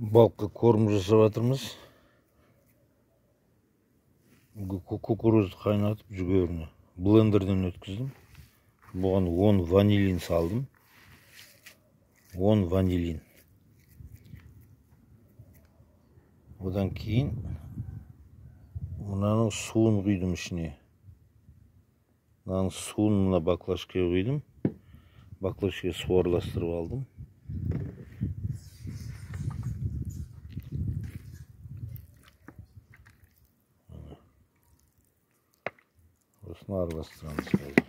Балыққа корм жасап жатырмыз. Кукурузды қайнатып жүгеріні блендерден өткіздім. Бұған 10 ванилин салдым. 10 ванилин. Одан кейін мынаның суын құйдым ішіне. Мынаның суын мына баклажкаға құйдым. Баклажкаға су араластырып алдым. Осыны араластырамыз қазір.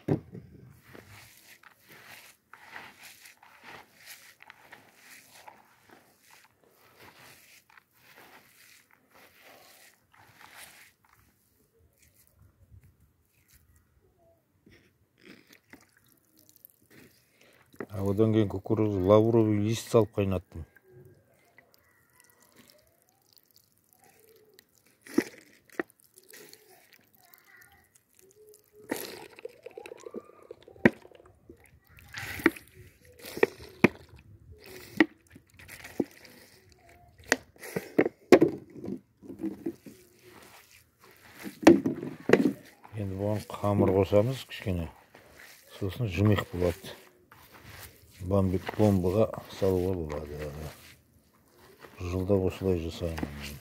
Одан кейін кукурузды лавровый лист салып қайнаттым. Енді бұған қамыр қосамыз кішкене. Сосын жымиқ болады. Бамбик пломбыға салуға болады. Жылда осылай жасаймын.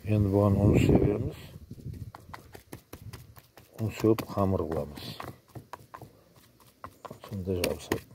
Енді бұған ұн себеміз. Ұн сөп қамыр қыламыз. Сонда жабысады.